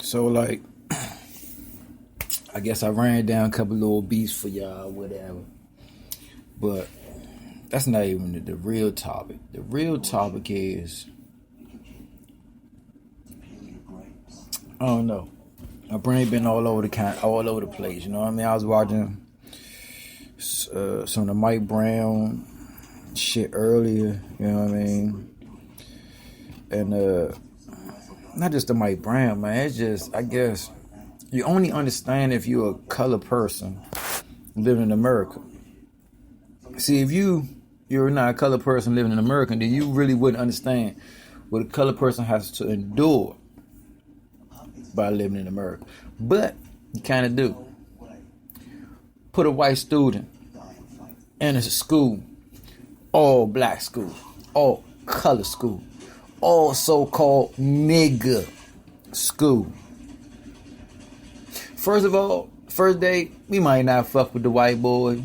So like, I guess I ran down a couple little beats for y'all, whatever. But that's not even the real topic. The real topic is, I don't know. My brain been all over the place. You know what I mean? I was watching some of the Mike Brown shit earlier. You know what I mean? And not just the Mike Brown, man. It's just, I guess, you only understand if you're a colored person living in America. See, if you're not a colored person living in America, then you really wouldn't understand what a colored person has to endure by living in America. But you kind of do. Put a white student in a school, all black school, all color school, all so-called nigga school. First of all, first day, we might not fuck with the white boy,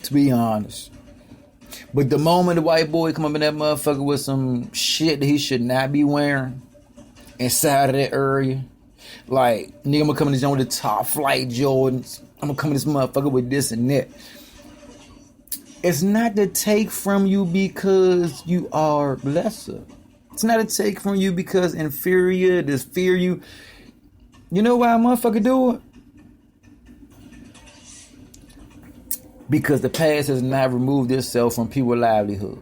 to be honest. But the moment the white boy come up in that motherfucker with some shit that he should not be wearing inside of that area, like, nigga, I'm gonna come in this joint with the top flight Jordans, I'm gonna come in this motherfucker with this and that. It's not to take from you because you are lesser. It's not to take from you because inferior, to fear you. You know why a motherfucker do it? Because the past has not removed itself from people's livelihood.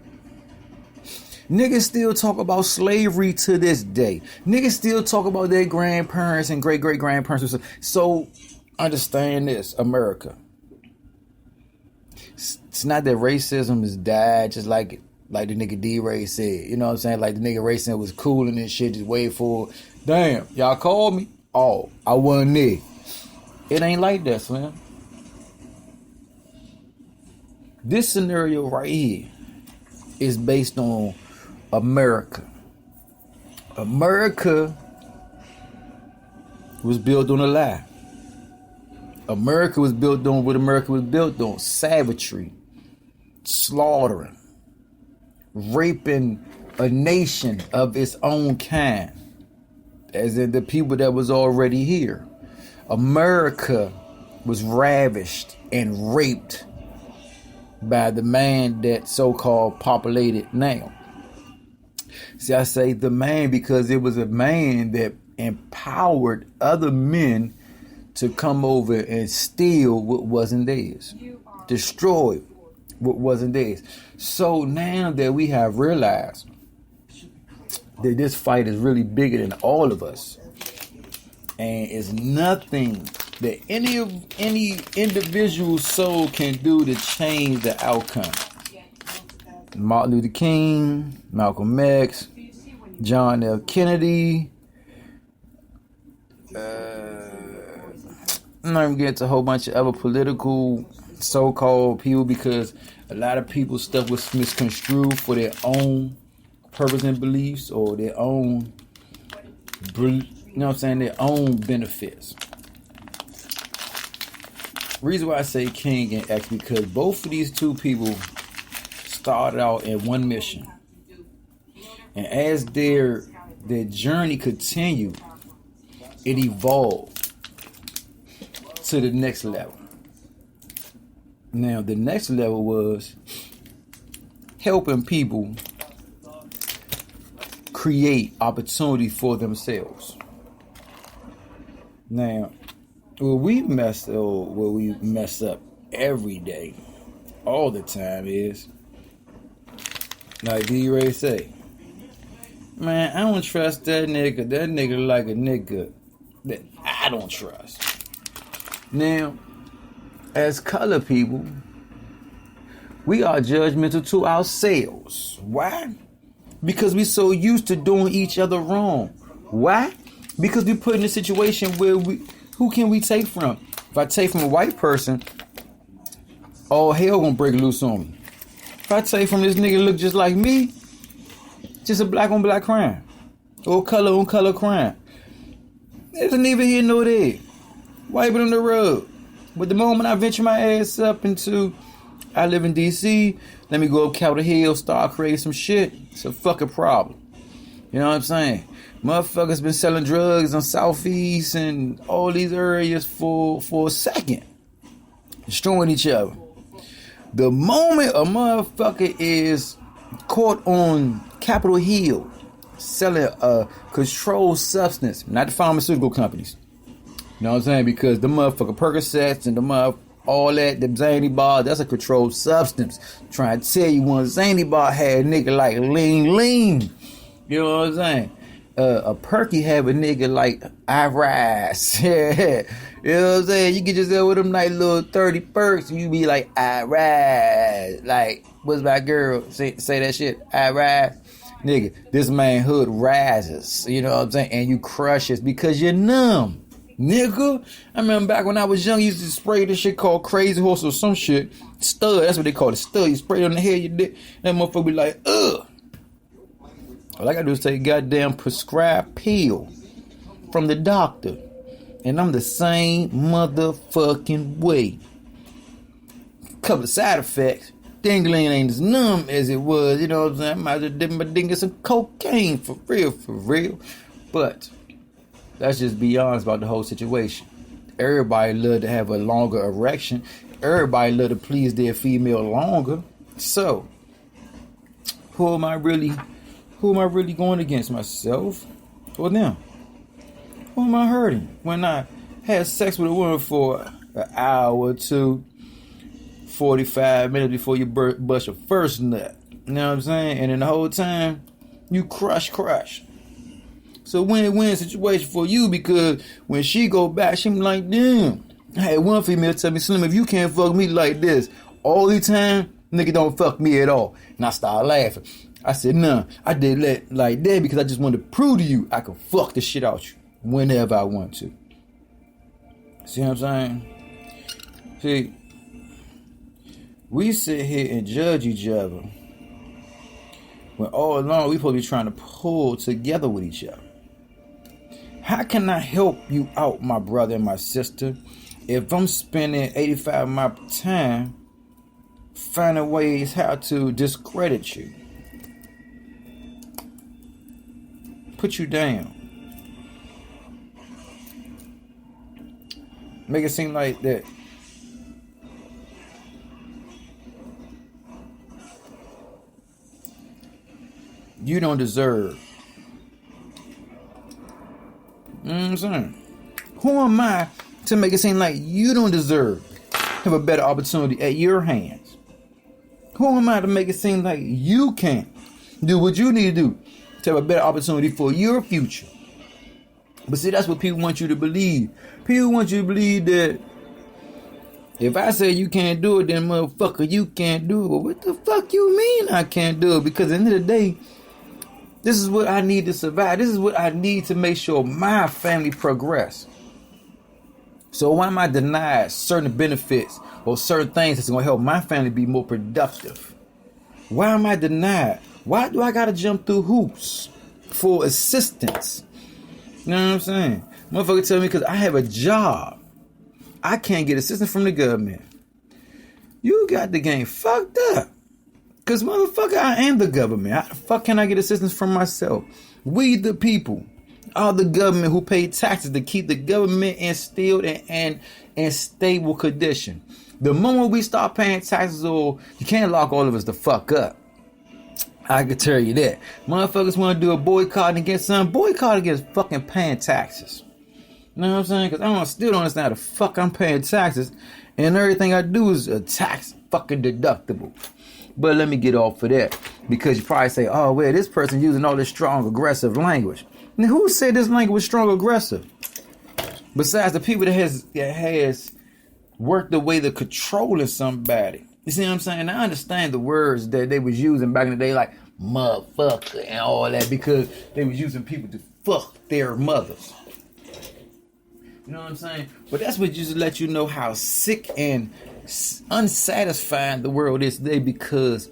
Niggas still talk about slavery to this day. Niggas still talk about their grandparents and great-great-grandparents. So understand this, America. It's not that racism is died, just like the nigga D-Ray said. You know what I'm saying? Like the nigga Ray said was cool and this shit, just wait for it. Damn, y'all called me? Oh, I wasn't there. It ain't like that, Slim. This scenario right here is based on America. America was built on a lie. America was built on what America was built on: savagery, slaughtering, raping a nation of its own kind, as in the people that was already here. America was ravished and raped by the man that so-called populated now. See, I say the man because it was a man that empowered other men to come over and steal what wasn't theirs, destroy what wasn't theirs. So now that we have realized that this fight is really bigger than all of us, and it's nothing that any individual soul can do to change the outcome. Martin Luther King, Malcolm X, John F. Kennedy. I'm not even getting to a whole bunch of other political so-called people, because a lot of people's stuff was misconstrued for their own purpose and beliefs, or their own, their own benefits. Reason why I say King and X, because both of these two people started out in one mission, and as their journey continued, it evolved to the next level. Now, the next level was helping people create opportunity for themselves. Now, where we mess up every day, all the time, is like D-Ray say, man, I don't trust that nigga. That nigga like a nigga that I don't trust. Now, as color people, we are judgmental to ourselves. Why? Because we so used to doing each other wrong. Why? Because we put in a situation where who can we take from? If I take from a white person, all hell gonna break loose on me. If I take from this nigga look just like me, just a black on black crime, or color on color crime. There's neither here nor there. Wipe it on the road. But the moment I venture my ass up into, I live in DC, let me go up Capitol Hill, start creating some shit, it's a fucking problem. You know what I'm saying? Motherfuckers been selling drugs on Southeast and all these areas for a second, destroying each other. The moment a motherfucker is caught on Capitol Hill selling a controlled substance, not the pharmaceutical companies, you know what I'm saying? Because the motherfucker Percocets and the all that, the Zany bar, that's a controlled substance. Trying to tell you, one Zany bar had a nigga like lean. You know what I'm saying? A perky have a nigga like I rise. Yeah. You know what I'm saying? You get yourself with them nice little 30 perks, and you be like, I rise. Like, what's my girl? Say that shit. I rise. Nigga, this manhood rises. You know what I'm saying? And you crush it because you're numb. Nigga, I remember back when I was young, you used to spray this shit called Crazy Horse or some shit. Stud, that's what they call it. Stud. You spray it on the head, you dick. That motherfucker be like, ugh. All I gotta do is take a goddamn prescribed pill from the doctor. And I'm the same motherfucking way. Couple of side effects. Dingling ain't as numb as it was. You know what I'm saying? I might have dip my ding get some cocaine for real. But let's just be honest about the whole situation. Everybody love to have a longer erection. Everybody love to please their female longer. So, who am I really going against? Myself or them? Who am I hurting? When I had sex with a woman for an hour or two, 45 minutes before you bust your first nut. You know what I'm saying? And then the whole time, you crush. So win-win situation for you, because when she go back, she be like, damn. I had one female tell me, Slim, if you can't fuck me like this all the time, nigga don't fuck me at all. And I started laughing. I said, nah, I did that like that because I just wanted to prove to you I could fuck the shit out you whenever I want to. See what I'm saying? See, we sit here and judge each other When all along we supposed to be trying to pull together with each other. How can I help you out, my brother and my sister, if I'm spending 85% of my time finding ways how to discredit you, put you down, make it seem like that you don't deserve? You know what I'm saying? Who am I to make it seem like you don't deserve have a better opportunity at your hands? Who am I to make it seem like you can't do what you need to do to have a better opportunity for your future? But see, that's what people want you to believe. People want you to believe that if I say you can't do it, then motherfucker, you can't do it. Well, what the fuck you mean I can't do it? Because at the end of the day, this is what I need to survive. This is what I need to make sure my family progress. So why am I denied certain benefits or certain things that's going to help my family be more productive? Why am I denied? Why do I got to jump through hoops for assistance? You know what I'm saying? Motherfucker tell me because I have a job, I can't get assistance from the government. You got the game fucked up. Because, motherfucker, I am the government. How the fuck can I get assistance from myself? We, the people, are the government who pay taxes to keep the government instilled in stable condition. The moment we start paying taxes, or you can't lock all of us the fuck up. I can tell you that. Motherfuckers want to do a boycott against something. Boycott against fucking paying taxes. You know what I'm saying? Because I still don't understand how the fuck I'm paying taxes. And everything I do is a tax fucking deductible. But let me get off of that. Because you probably say, oh, well, this person using all this strong, aggressive language. Now, who said this language was strong, aggressive? Besides the people that has worked the way to controlling somebody. You see what I'm saying? I understand the words that they was using back in the day, like motherfucker and all that, because they was using people to fuck their mothers. You know what I'm saying? But that's what just let you know how sick and unsatisfying the world is today, because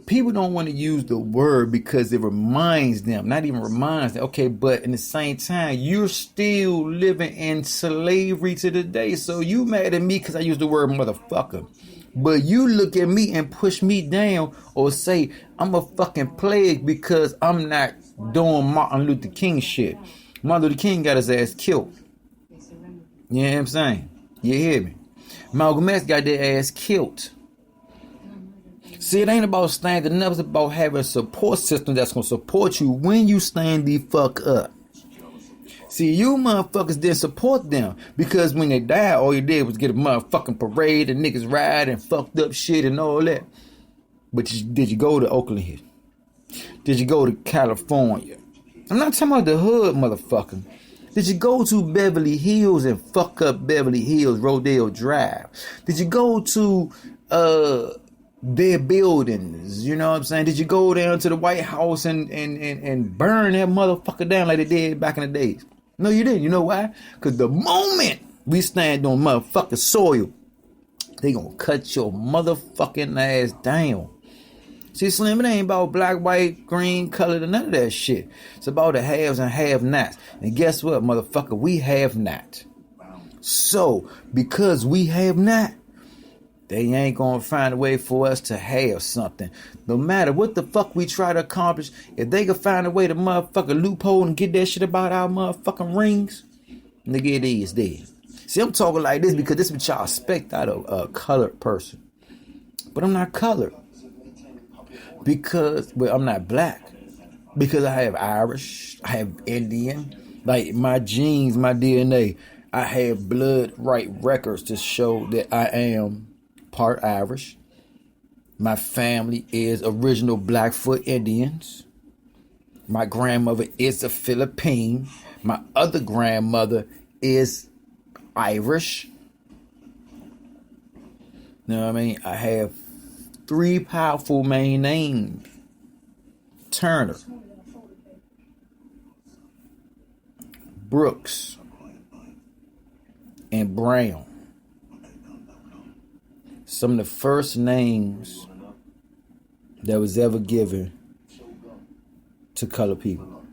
people don't want to use the word because it reminds them, not even reminds them, okay, but in the same time, you're still living in slavery to the day. So you mad at me because I use the word motherfucker. But you look at me and push me down or say I'm a fucking plague because I'm not doing Martin Luther King shit. Martin Luther King got his ass killed. You know what I'm saying? You hear me? Malcolm X got their ass killed. See, it ain't about standing up. It's about having a support system that's going to support you when you stand the fuck up. See, you motherfuckers didn't support them because when they died, all you did was get a motherfucking parade and niggas ride and fucked up shit and all that. But did you go to Oakland here? Did you go to California? I'm not talking about the hood, motherfucker. Did you go to Beverly Hills and fuck up Beverly Hills, Rodeo Drive? Did you go to their buildings? You know what I'm saying? Did you go down to the White House and burn that motherfucker down like they did back in the days? No, you didn't. You know why? Because the moment we stand on motherfucking soil, they gonna cut your motherfucking ass down. See, Slim, it ain't about black, white, green, colored, and none of that shit. It's about the haves and have-nots. And guess what, motherfucker? We have not. So, because we have not, they ain't gonna find a way for us to have something. No matter what the fuck we try to accomplish, if they can find a way to motherfucking loophole and get that shit about our motherfucking rings, nigga, it is dead. See, I'm talking like this because this is what y'all expect out of a colored person. But I'm not colored. Because, well, I'm not black. Because I have Irish, I have Indian. Like my genes, my DNA, I have blood right records to show that I am part Irish. My family is original Blackfoot Indians. My grandmother is a Philippine. My other grandmother is Irish. You know what I mean? I have 3 powerful main names. Turner, Brooks, and Brown. Some of the first names that was ever given to colored people.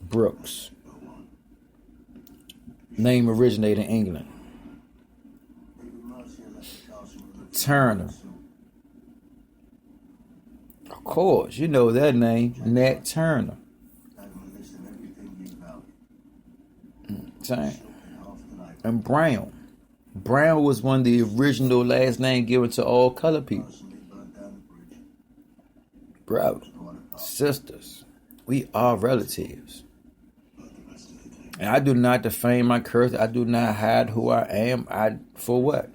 Brooks. Name originated in England. Turner. Of course, you know that name, Nat Turner. Same. And Brown. Brown was one of the original last name given to all colored people. Brother, sisters, we are relatives. And I do not defame my character. I do not hide who I am. For what?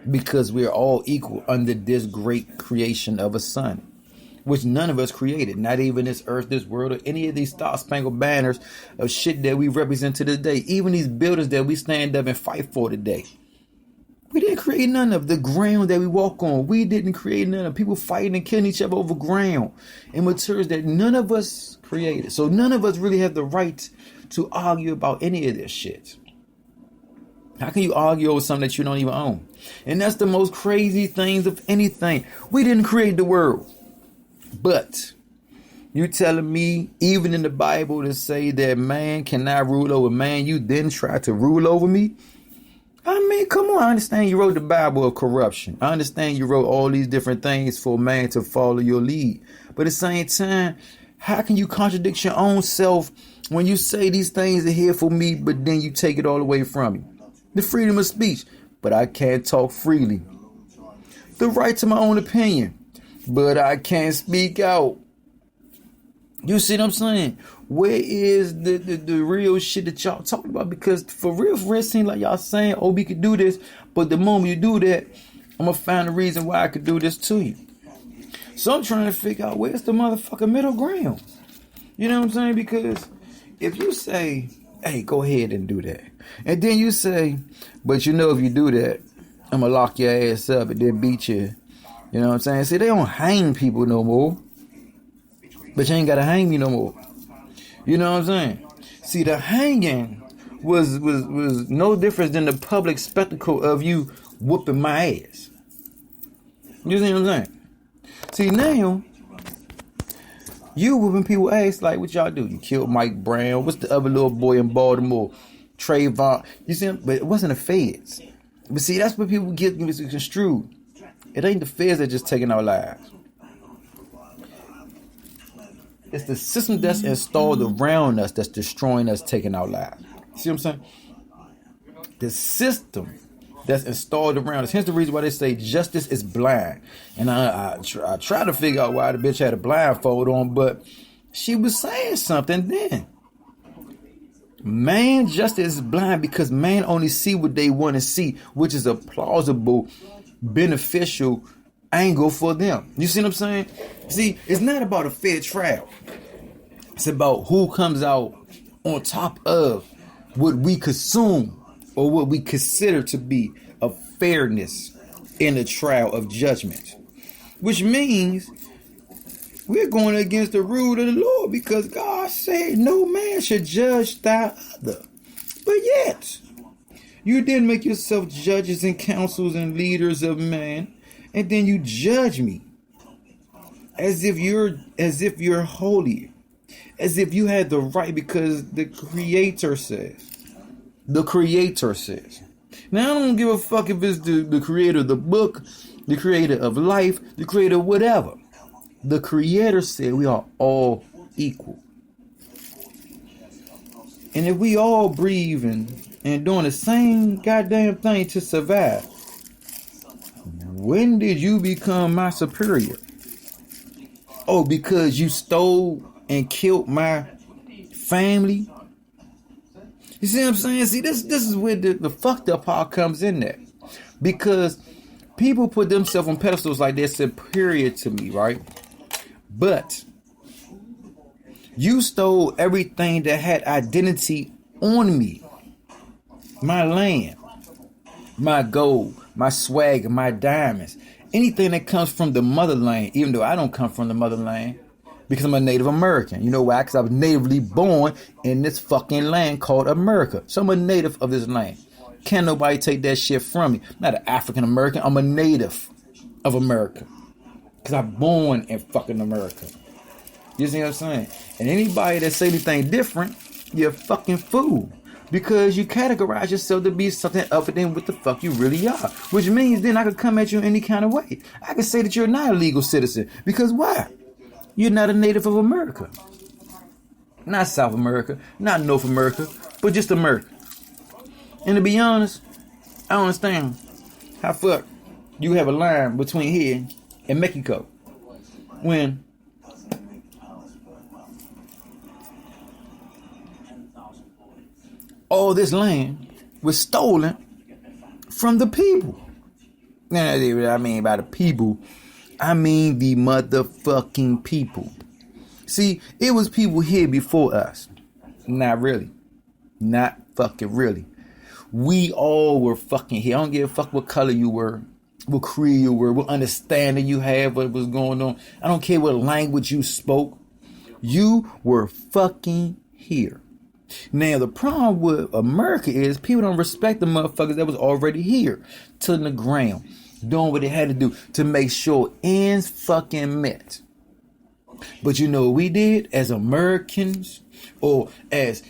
Because we are all equal under this great creation of a sun, which none of us created. Not even this earth, this world, or any of these star-spangled banners of shit that we represent to this day. Even these buildings that we stand up and fight for today. We didn't create none of the ground that we walk on. We didn't create none of people fighting and killing each other over ground and materials that none of us created. So none of us really have the right to argue about any of this shit. How can you argue over something that you don't even own? And that's the most crazy things of anything. We didn't create the world. But you telling me, even in the Bible, to say that man cannot rule over man, you then try to rule over me? I mean, come on. I understand you wrote the Bible of corruption. I understand you wrote all these different things for man to follow your lead. But at the same time, how can you contradict your own self when you say these things are here for me, but then you take it all away from me? The freedom of speech, but I can't talk freely. The right to my own opinion, but I can't speak out. You see what I'm saying? Where is the real shit that y'all talking about? Because for real, it seems like y'all saying, oh, we could do this. But the moment you do that, I'm going to find a reason why I could do this to you. So I'm trying to figure out where's the motherfucking middle ground. You know what I'm saying? Because if you say, hey, go ahead and do that. And then you say, but you know if you do that, I'm going to lock your ass up and then beat you. You know what I'm saying? See, they don't hang people no more. But you ain't got to hang me no more. You know what I'm saying? See, the hanging was no different than the public spectacle of you whooping my ass. You see what I'm saying? See, now, you whooping people's ass like what y'all do. You killed Mike Brown. What's the other little boy in Baltimore? Trayvon. You see, but it wasn't the feds. But see, that's what people get construed. It ain't the feds that just taking our lives. It's the system that's installed around us that's destroying us, taking our lives. See what I'm saying? The system that's installed around us. Hence the reason why they say justice is blind. And I try to figure out why the bitch had a blindfold on, but she was saying something then. Man, justice is blind because man only see what they want to see, which is a plausible, beneficial angle for them. You see what I'm saying? See, it's not about a fair trial. It's about who comes out on top of what we consume or what we consider to be a fairness in a trial of judgment. Which means we're going against the rule of the Lord because God said no man should judge thy other. But yet, you didn't make yourself judges and councils and leaders of man. And then you judge me as if you're holy, as if you had the right because the Creator says. The Creator says. Now I don't give a fuck if it's the creator of the book, the creator of life, the creator of whatever. The Creator said we are all equal. And if we all breathing and doing the same goddamn thing to survive, when did you become my superior? Oh, because you stole and killed my family? You see what I'm saying? See, this is where the fucked up part comes in there. Because people put themselves on pedestals like they're superior to me, right? But you stole everything that had identity on me. My land, my gold, my swag, my diamonds, anything that comes from the motherland, even though I don't come from the motherland because I'm a Native American. You know why? Because I was natively born in this fucking land called America. So I'm a native of this land. Can't nobody take that shit from me. I'm not an African American. I'm a native of America. Because I'm born in fucking America. You see what I'm saying? And anybody that say anything different, you're a fucking fool. Because you categorize yourself to be something other than what the fuck you really are. Which means then I could come at you in any kind of way. I could say that you're not a legal citizen. Because why? You're not a native of America. Not South America, not North America, but just America. And to be honest, I don't understand how fuck you have a line between here and Mexico when all this land was stolen from the people. Now, what I mean by the people, I mean the motherfucking people. See, it was people here before us. Not really. Not fucking really. We all were fucking here. I don't give a fuck what color you were, what creed you were, what understanding you had, what was going on. I don't care what language you spoke. You were fucking here. Now, the problem with America is people don't respect the motherfuckers that was already here to the ground, doing what they had to do to make sure ends fucking met. But you know what we did as Americans, or as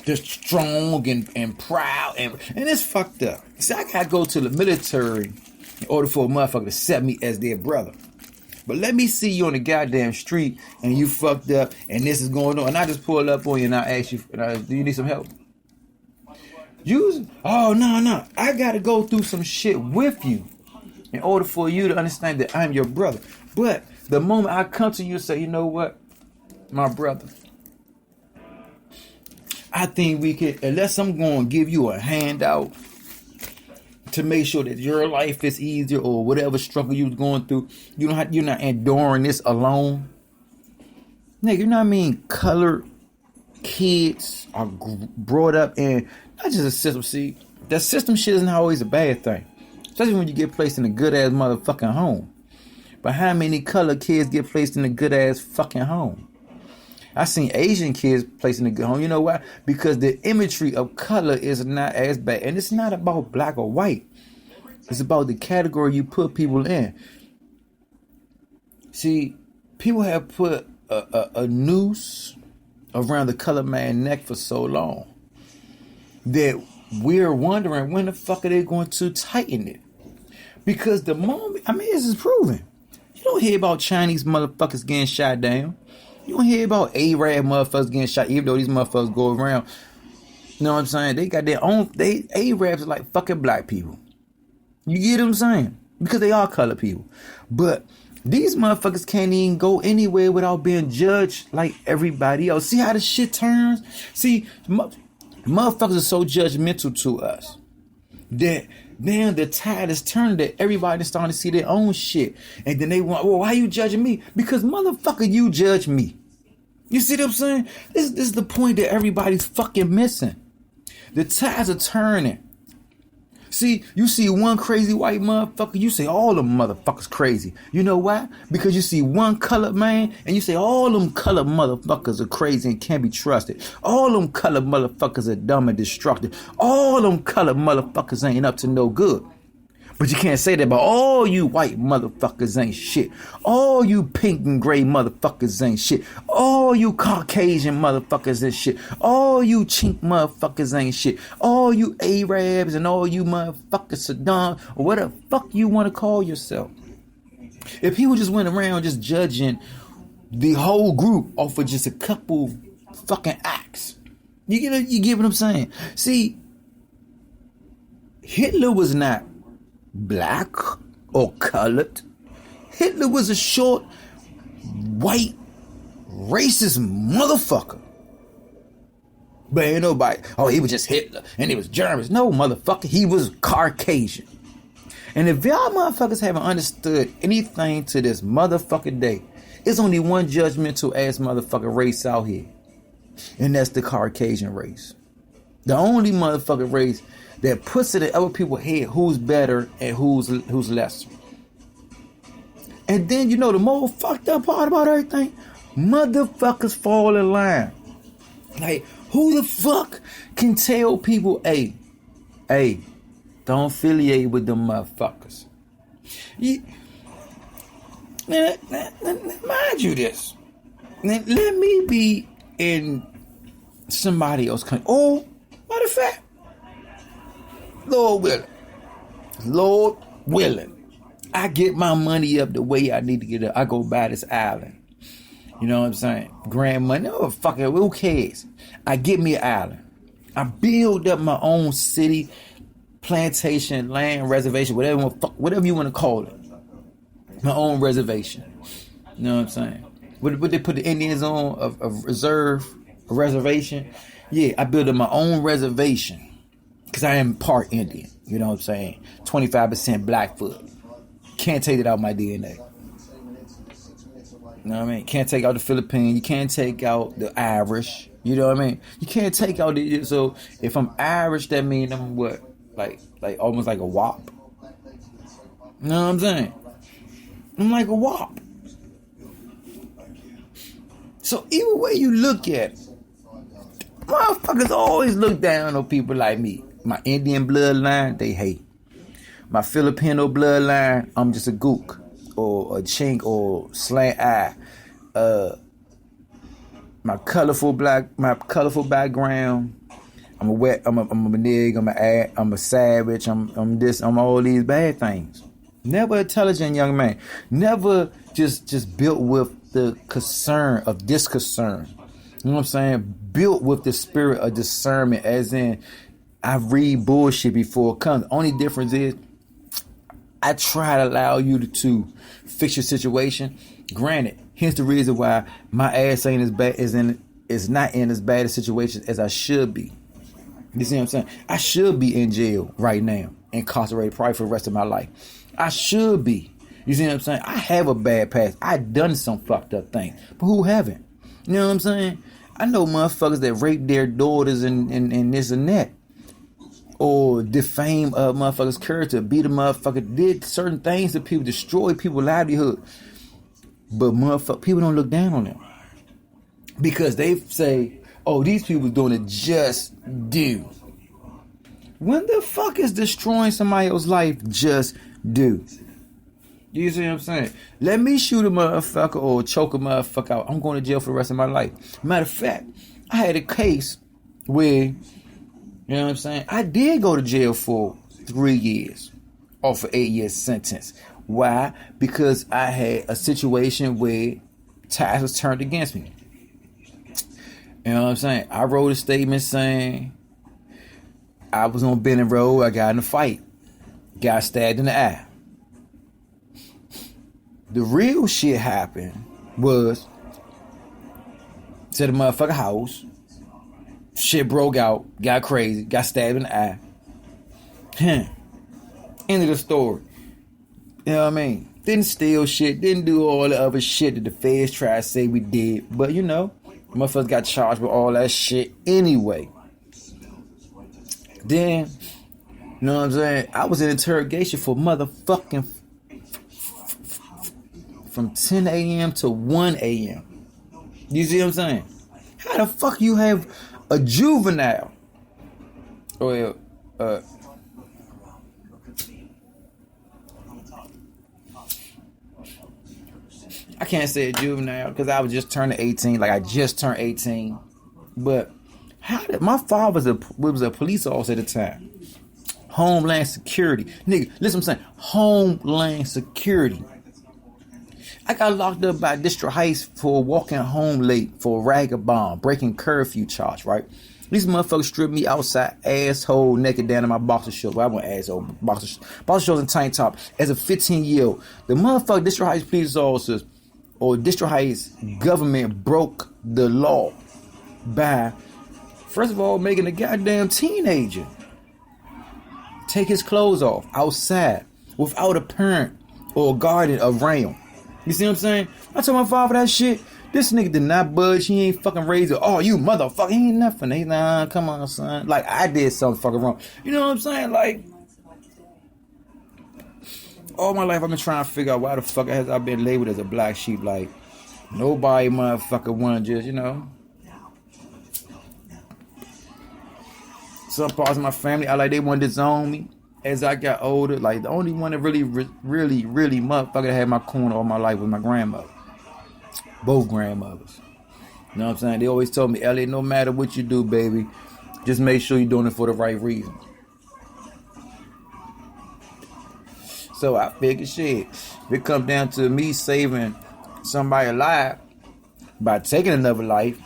just strong and proud, and it's fucked up. See, I gotta go to the military in order for a motherfucker to accept me as their brother. But let me see you on the goddamn street and you fucked up and this is going on, and I just pull up on you and I ask you, do you need some help? No. I gotta go through some shit with you in order for you to understand that I'm your brother. But the moment I come to you and say, you know what, my brother, I think we could, unless I'm going to give you a handout to make sure that your life is easier or whatever struggle you're going through, you're not enduring this alone. Nigga, you know what I mean? Colored kids are brought up in not just a system. See, that system shit isn't always a bad thing, especially when you get placed in a good ass motherfucking home. But how many colored kids get placed in a good ass fucking home? I seen Asian kids placed in a good home. You know why? Because the imagery of color is not as bad. And it's not about black or white. It's about the category you put people in. See, people have put a noose around the color man's neck for so long that we're wondering when the fuck are they going to tighten it? Because the moment, this is proven. You don't hear about Chinese motherfuckers getting shot down. You don't hear about Arab motherfuckers getting shot, even though these motherfuckers go around. You know what I'm saying? They got their own. Arabs are like fucking black people. You get what I'm saying? Because they are colored people. But these motherfuckers can't even go anywhere without being judged like everybody else. See how the shit turns? See, motherfuckers are so judgmental to us that now the tide is turning, that everybody's starting to see their own shit. And then they want, well, why you judging me? Because motherfucker, you judge me. You see what I'm saying? This is the point that everybody's fucking missing. The tides are turning. See, you see one crazy white motherfucker, you say all them motherfuckers crazy. You know why? Because you see one colored man and you say all them colored motherfuckers are crazy and can't be trusted. All them colored motherfuckers are dumb and destructive. All them colored motherfuckers ain't up to no good. But you can't say that about all you white motherfuckers ain't shit. All you pink and gray motherfuckers ain't shit. All you Caucasian motherfuckers ain't shit. All you chink motherfuckers ain't shit. All you Arabs and all you motherfuckers Saddam or whatever the fuck you want to call yourself. If people just went around just judging the whole group off of just a couple fucking acts. You get what I'm saying? See, Hitler was not black or colored. Hitler was a short, white, racist motherfucker. But ain't nobody, he was just Hitler and he was Germans. No, motherfucker, he was Caucasian. And if y'all motherfuckers haven't understood anything to this motherfucking day, it's only one judgmental ass motherfucking race out here. And that's the Caucasian race. The only motherfucking race that puts it in other people's head who's better and who's lesser. And then, you know, the most fucked up part about everything, motherfuckers fall in line. Like, who the fuck can tell people, hey, don't affiliate with them motherfuckers? Mind you this. Let me be in somebody else's country. Oh, matter of fact, Lord willing, I get my money up the way I need to get up. I go buy this island. You know what I'm saying? Grand money. Oh, fuck it. Who cares? I get me an island. I build up my own city, plantation, land, reservation, whatever you want to call it. My own reservation. You know what I'm saying? What they put the Indians on? A reserve? A reservation? Yeah, I built up my own reservation. Because I am part Indian. You know what I'm saying? 25% Blackfoot. Can't take it out my DNA. You know what I mean? Can't take out the Philippines. You can't take out the Irish. You know what I mean? You can't take out the... So, if I'm Irish, that means I'm what? Like almost like a wop. You know what I'm saying? I'm like a wop. So, either way you look at it, motherfuckers always look down on people like me. My Indian bloodline, they hate. My Filipino bloodline, I'm just a gook or a chink or slant eye. My colorful background, I'm a nigga, I'm a savage, I'm all these bad things. Never intelligent young man. Never just built with the concern of disconcern. You know what I'm saying? Built with the spirit of discernment, as in I read bullshit before it comes. The only difference is I try to allow you to fix your situation. Granted, here's the reason why my ass ain't as bad is not in as bad a situation as I should be. You see what I'm saying? I should be in jail right now, incarcerated probably for the rest of my life. I should be. You see what I'm saying? I have a bad past. I done some fucked up things, but who haven't? You know what I'm saying? I know motherfuckers that rape their daughters and this and that. Or defame a motherfucker's character, beat a motherfucker, did certain things to people, destroy people's livelihood. But people don't look down on them. Because they say, oh, these people doing it just do. When the fuck is destroying somebody else's life just do? You see what I'm saying? Let me shoot a motherfucker or choke a motherfucker out. I'm going to jail for the rest of my life. Matter of fact, I had a case where, you know what I'm saying, I did go to jail for 3 years off an 8-year sentence. Why? Because I had a situation where ties was turned against me. You know what I'm saying? I wrote a statement saying I was on Benning Road. I got in a fight. Got stabbed in the eye. The real shit happened was to the motherfucker house. Shit broke out. Got crazy. Got stabbed in the eye. End of the story. You know what I mean? Didn't steal shit. Didn't do all the other shit that the feds try to say we did. But you know, motherfuckers got charged with all that shit anyway. Then, you know what I'm saying? I was in interrogation for motherfucking from 10 a.m. to 1 a.m. You see what I'm saying? How the fuck you have a juvenile? Or I can't say a juvenile because I was just turning 18. Like I just turned 18. But how did my father was a police officer at the time? Homeland Security. Nigga, listen what I'm saying. Homeland Security. I got locked up by District Heights for walking home late for a ragged bomb, breaking curfew charge, right? These motherfuckers stripped me outside, asshole naked down in my boxer shorts. Well, I went asshole, boxer shorts and tank top as a 15-year-old. The motherfucker District Heights police officers or District Heights government broke the law by, first of all, making a goddamn teenager take his clothes off outside without a parent or a guardian around. You see what I'm saying? I told my father that shit. This nigga did not budge. He ain't fucking raised it. Oh, you motherfucker. He ain't nothing. He nah, come on, son. Like, I did something fucking wrong. You know what I'm saying? Like, all my life I've been trying to figure out why the fuck has I been labeled as a black sheep. Like, nobody motherfucker wanna just, you know. Some parts of my family, I like they want to disown me. as I got older, like the only one that really motherfucker had my corner all my life was my grandmother. Both grandmothers. You know what I'm saying? They always told me, Elliot, no matter what you do, baby, just make sure you're doing it for the right reason. So I figured, shit, if it comes down to me saving somebody alive by taking another life,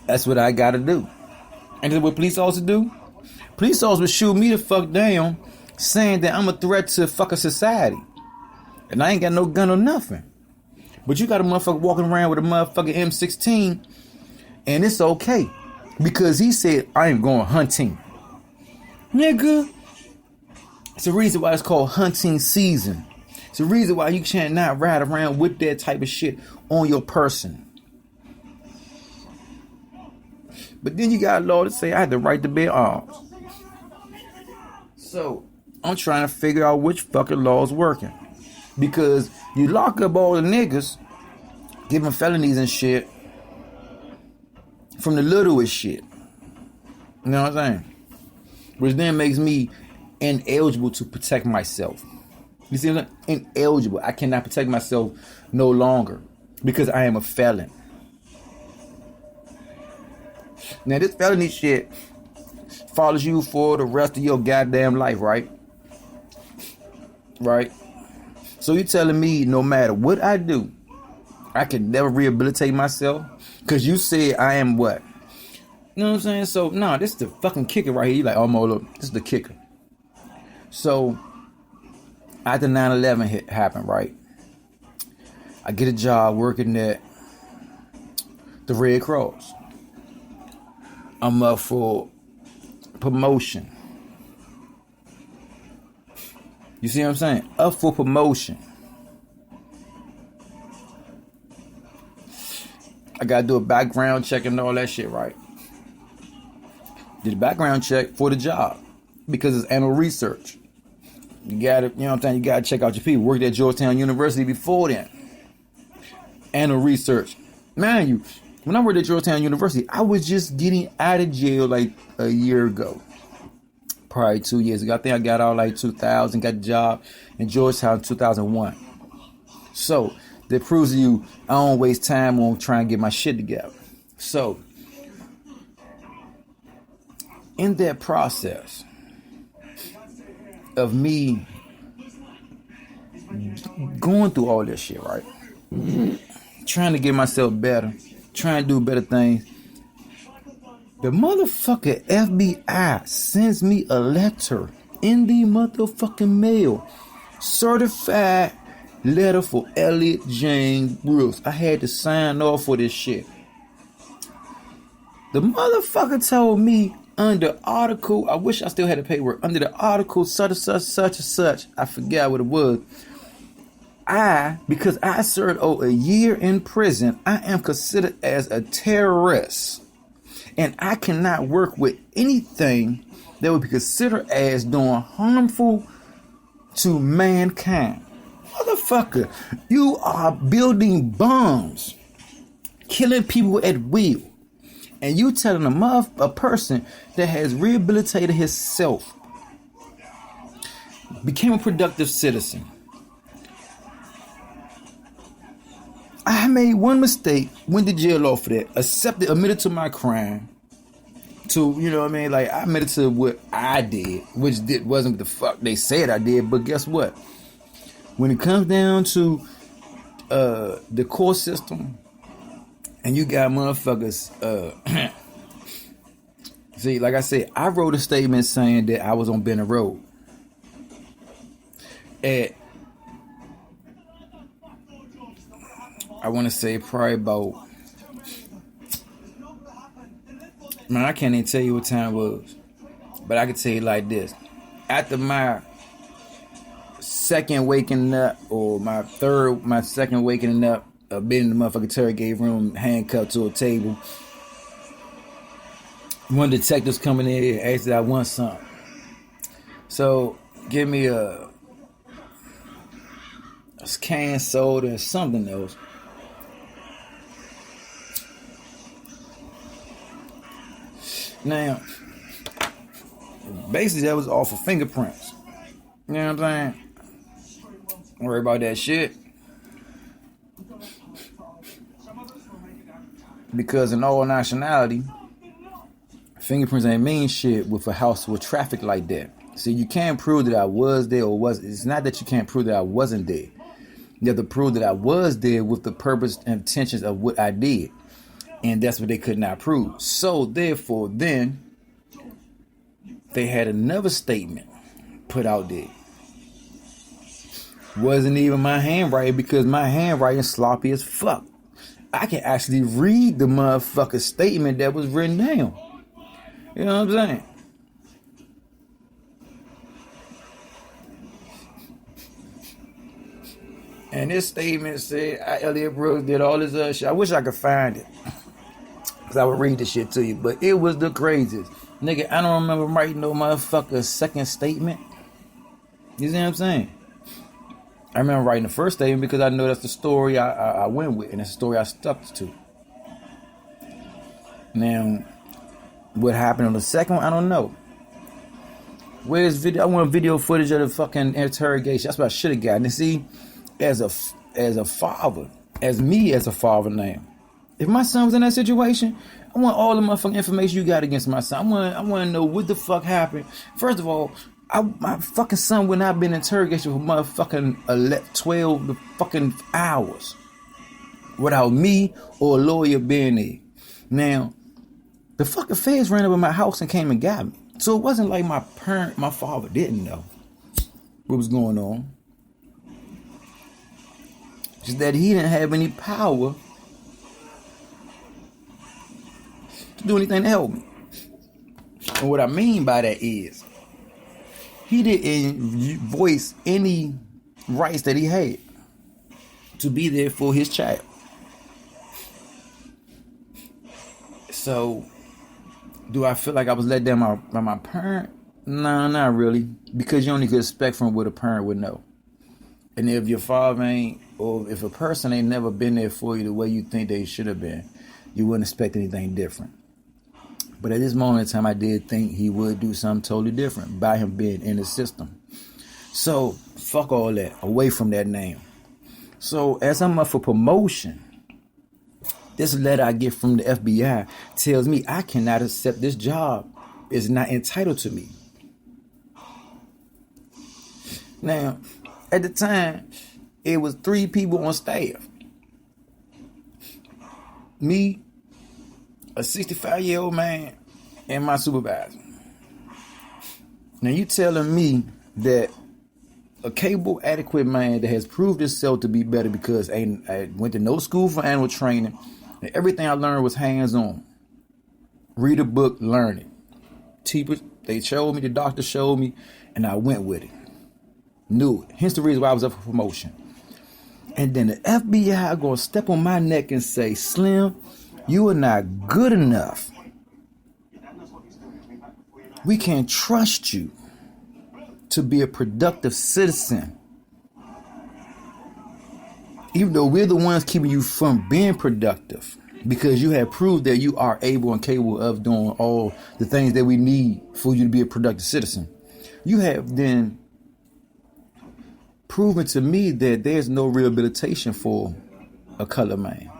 that's what I gotta do. And that's what police officers do. Police officers would shoot me the fuck down, saying that I'm a threat to fucking society. And I ain't got no gun or nothing. But you got a motherfucker walking around with a motherfucking M16, and it's okay. Because he said, I ain't going hunting. Nigga. It's the reason why it's called hunting season. It's the reason why you can't not ride around with that type of shit on your person. But then you got a law to say I had the right to bear arms. So I'm trying to figure out which fucking law is working. Because you lock up all the niggas, give them felonies and shit, from the littlest shit. You know what I'm saying? Which then makes me ineligible to protect myself. You see what I'm saying? Ineligible. I cannot protect myself no longer because I am a felon. Now this felony shit follows you for the rest of your goddamn life, right? Right? So you're telling me no matter what I do, I can never rehabilitate myself? Because you said I am what? You know what I'm saying? So, no, this is the fucking kicker right here. You like, oh, look, this is the kicker. So, after 9/11 happened, right? I get a job working at the Red Cross. I'm up for promotion. You see what I'm saying? Up for promotion. I gotta do a background check and all that shit, right? Did a background check for the job because it's annual research. You gotta, you know what I'm saying? You gotta check out your people. Worked at Georgetown University before then. Annual research. Man, when I worked at Georgetown University, I was just getting out of jail like a year ago. Probably 2 years ago. I think I got out like 2000, got the job in Georgetown in 2001. So, that proves to you I don't waste time on trying to get my shit together. So, in that process of me going through all this shit, right? Trying to get myself better, trying to do better things. The motherfucking FBI sends me a letter in the motherfucking mail. Certified letter for Elliot James Brooks. I had to sign off for this shit. The motherfucker told me under article, I wish I still had the paperwork, under the article such and such, I forgot what it was. Because I served over a year in prison, I am considered as a terrorist. And I cannot work with anything that would be considered as doing harmful to mankind. Motherfucker, you are building bombs, killing people at will. And you telling a person that has rehabilitated himself, became a productive citizen. I made one mistake, went to jail off for that, admitted to my crime. To, you know what I mean? Like, I admitted to what I did, which wasn't what the fuck they said I did. But guess what? When it comes down to the court system, and you got motherfuckers, see, like I said, I wrote a statement saying that I was on Benner Road. At, I want to say probably about, man, I can't even tell you what time it was. But I can tell you like this. After my second waking up, or my second waking up, been in the motherfucking interrogate room, handcuffed to a table. One of the detectives coming in and asked that I want something. So, give me a canned soda and something else. Now, Basically, that was off of fingerprints. You know what I'm saying? Don't worry about that shit. Because in all nationality, fingerprints ain't mean shit with a house with traffic like that. See, you can't prove that I was there or was. It's not that you can't prove that I wasn't there. You have to prove that I was there with the purpose and intentions of what I did. And that's what they could not prove. So, therefore, then, they had another statement put out there. Wasn't even my handwriting because my handwriting sloppy as fuck. I can actually read the motherfucker statement that was written down. You know what I'm saying? And this statement said, Elliot Brooks did all this other shit. I wish I could find it. Because I would read the shit to you. But it was the craziest. Nigga, I don't remember writing no motherfucker second statement. You see what I'm saying? I remember writing the first statement because I know that's the story I went with. And it's the story I stuck to. Now, what happened on the second one, I don't know. Where's video? I want video footage of the fucking interrogation. That's what I should have gotten. And see, as a father, as a father now, if my son was in that situation, I want all the motherfucking information you got against my son. I want to know what the fuck happened. First of all, my fucking son would not have been interrogated for motherfucking 12 fucking hours without me or a lawyer being there. Now, the fucking feds ran up in my house and came and got me. So it wasn't like my father didn't know what was going on. Just that he didn't have any power to do anything to help me. And what I mean by that is, he didn't voice any rights that he had to be there for his child. So, do I feel like I was let down by my parent? No, not really. Because you only could expect from what a parent would know. And if your father ain't, or if a person ain't never been there for you the way you think they should have been, you wouldn't expect anything different. But at this moment in time, I did think he would do something totally different by him being in the system. So, fuck all that. Away from that name. So, as I'm up for promotion, this letter I get from the FBI tells me I cannot accept this job. It's not entitled to me. Now, at the time, it was 3 people on staff. Me, a 65-year-old man, and my supervisor. Now you telling me that a capable, adequate man that has proved himself to be better because I went to no school for animal training, and everything I learned was hands-on. Read a book, learn it. Teachers, they showed me, the doctor showed me, and I went with it. Knew it. Hence the reason why I was up for promotion. And then the FBI gonna step on my neck and say, Slim, you are not good enough. We can't trust you to be a productive citizen. Even though we're the ones keeping you from being productive. Because you have proved that you are able and capable of doing all the things that we need for you to be a productive citizen. You have then proven to me that there's no rehabilitation for a colored man.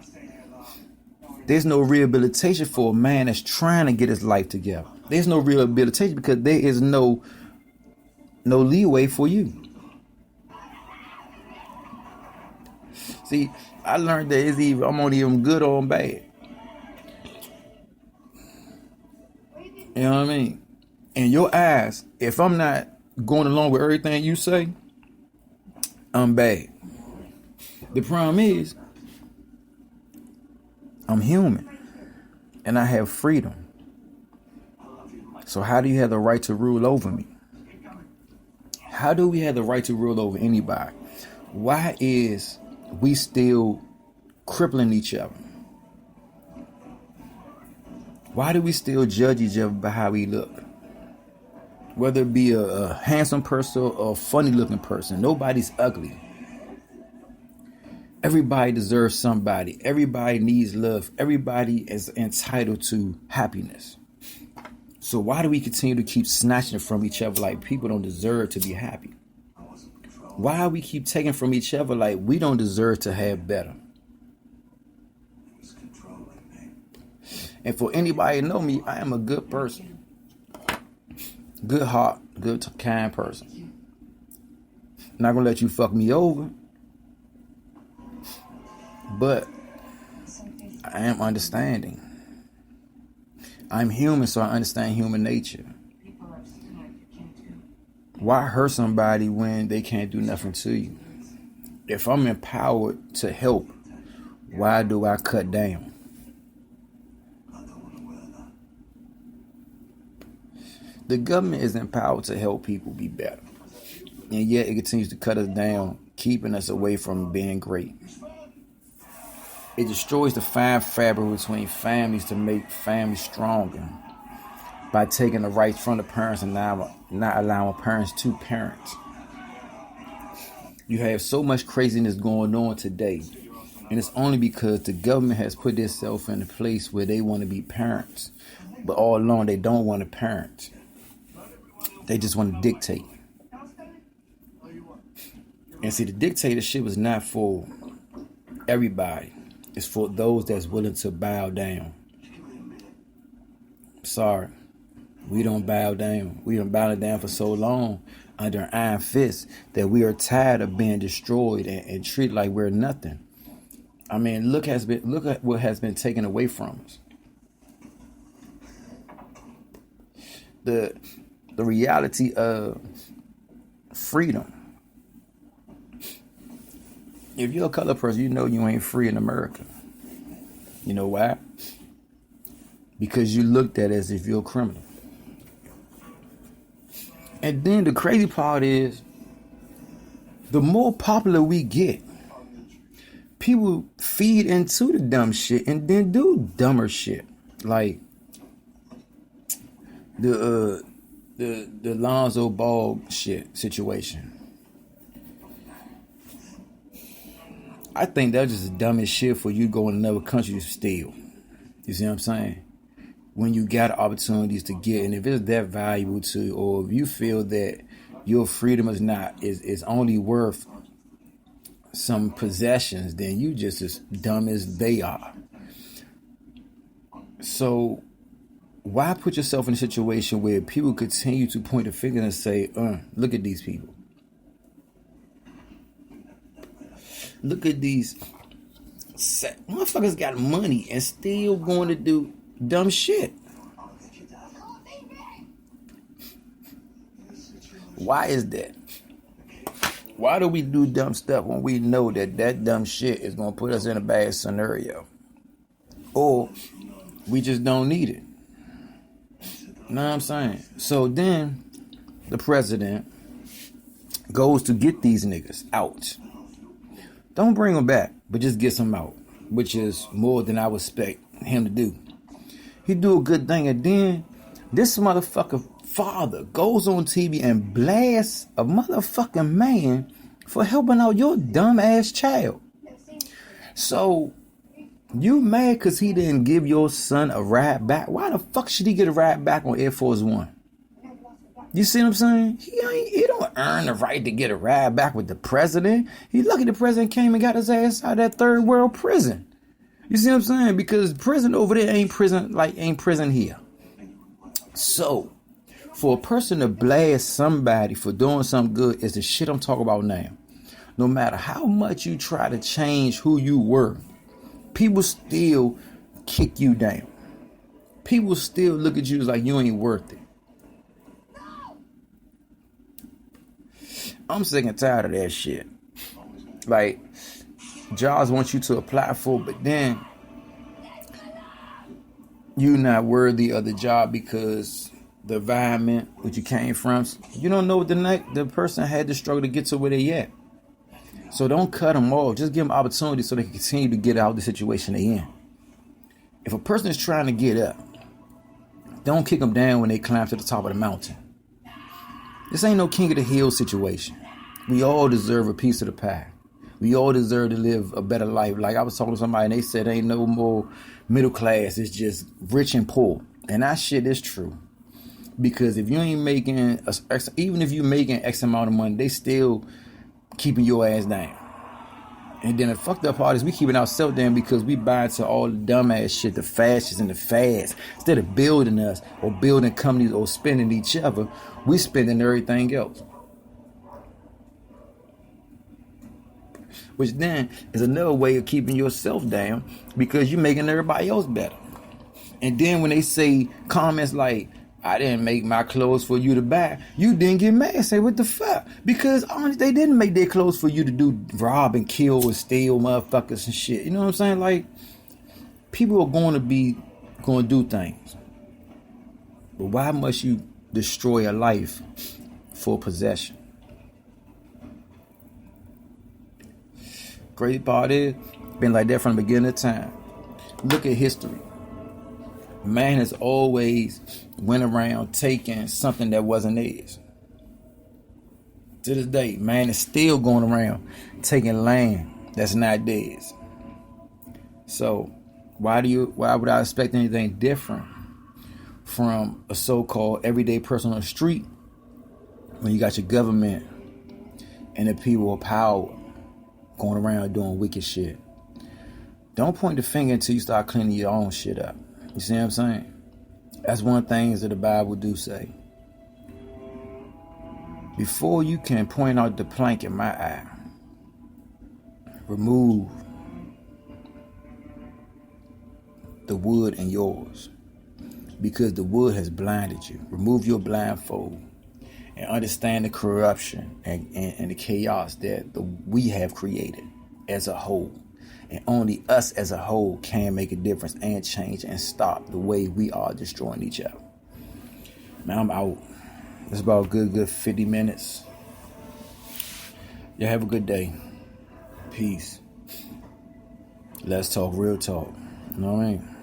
There's no rehabilitation for a man that's trying to get his life together. There's no rehabilitation because there is no leeway for you. See, I learned that I'm on even good or I'm bad. You know what I mean? In your eyes, if I'm not going along with everything you say, I'm bad. The problem is, I'm human. And I have freedom. So how do you have the right to rule over me? How do we have the right to rule over anybody? Why is we still crippling each other? Why do we still judge each other by how we look? Whether it be a handsome person or a funny looking person, nobody's ugly. Everybody deserves somebody. Everybody needs love. Everybody is entitled to happiness. So why do we continue to keep snatching it from each other like people don't deserve to be happy? Why we keep taking from each other like we don't deserve to have better? And for anybody to know me, I am a good person. Good heart, good kind person. Not gonna let you fuck me over. But I am understanding. I'm human, so I understand human nature. Why hurt somebody when they can't do nothing to you? If I'm empowered to help, why do I cut down? The government is empowered to help people be better. And yet it continues to cut us down, keeping us away from being great. It destroys the fine fabric between families to make families stronger by taking the rights from the parents and not allowing parents to parent. You have so much craziness going on today, and it's only because the government has put itself in a place where they want to be parents, but all along they don't want to parent. They just want to dictate. And see, the dictatorship is not for everybody. It's for those that's willing to bow down. Sorry. We don't bow down. We have bowed down for so long under an iron fist that we are tired of being destroyed and treated like we're nothing. I mean, look at what has been taken away from us. The reality of freedom. If you're a color person, you know you ain't free in America. You know why? Because you looked at as if you're a criminal. And then the crazy part is, the more popular we get, people feed into the dumb shit and then do dumber shit. Like the Lonzo Ball shit situation. I think that's just the dumbest shit for you to go in another country to steal. You see what I'm saying? When you got opportunities to get, and if it's that valuable to you, or if you feel that your freedom is only worth some possessions, then you just as dumb as they are. So why put yourself in a situation where people continue to point a finger and say, look at these people. Look at these motherfuckers got money and still going to do dumb shit. Why is that? Why do we do dumb stuff when we know that dumb shit is going to put us in a bad scenario? Or we just don't need it. You know what I'm saying? So then the president goes to get these niggas out. Don't bring them back, but just get them out, which is more than I would expect him to do. He do a good thing, and then this motherfucker father goes on TV and blasts a motherfucking man for helping out your dumb ass child. So you mad because he didn't give your son a ride back? Why the fuck should he get a ride back on Air Force One? You see what I'm saying? He don't earn the right to get a ride back with the president. He lucky the president came and got his ass out of that third world prison. You see what I'm saying? Because prison over there ain't prison here. So, for a person to blast somebody for doing something good is the shit I'm talking about now. No matter how much you try to change who you were, people still kick you down. People still look at you like you ain't worth it. I'm sick and tired of that shit. Like, jobs want you to apply for, but then you're not worthy of the job because the environment which you came from, you don't know what the person had to struggle to get to where they at. So don't cut them off. Just give them opportunity so they can continue to get out of the situation they in. If a person is trying to get up, don't kick them down when they climb to the top of the mountain. This ain't no king of the hill situation. We all deserve a piece of the pie. We all deserve to live a better life. Like I was talking to somebody and they said ain't no more middle class. It's just rich and poor. And that shit is true. Because if you ain't making, even if you making X amount of money, they still keeping your ass down. And then the fucked up part is we keeping ourselves down because we buy into all the dumbass shit, the fascists and the fads. Instead of building us or building companies or spending each other, we spending everything else. Which then is another way of keeping yourself down because you're making everybody else better. And then when they say comments like, I didn't make my clothes for you to buy, you didn't get mad and say, what the fuck? Because honestly, they didn't make their clothes for you to do rob and kill and steal motherfuckers and shit. You know what I'm saying? Like, people are going to do things. But why must you destroy a life for possession? Great part is, been like that from the beginning of time. Look at history. Man has always went around taking something that wasn't theirs. To this day, man is still going around taking land that's not theirs. So why would I expect anything different from a so-called everyday person on the street when you got your government and the people of power going around doing wicked shit? Don't point the finger until you start cleaning your own shit up. You see what I'm saying? That's one of the things that the Bible do say. Before you can point out the plank in my eye, remove the wood in yours, because the wood has blinded you. Remove your blindfold and understand the corruption and the chaos that we have created as a whole. And only us as a whole can make a difference and change and stop the way we are destroying each other. Man, I'm out. It's about a good 50 minutes. Y'all have a good day. Peace. Let's talk real talk. You know what I mean?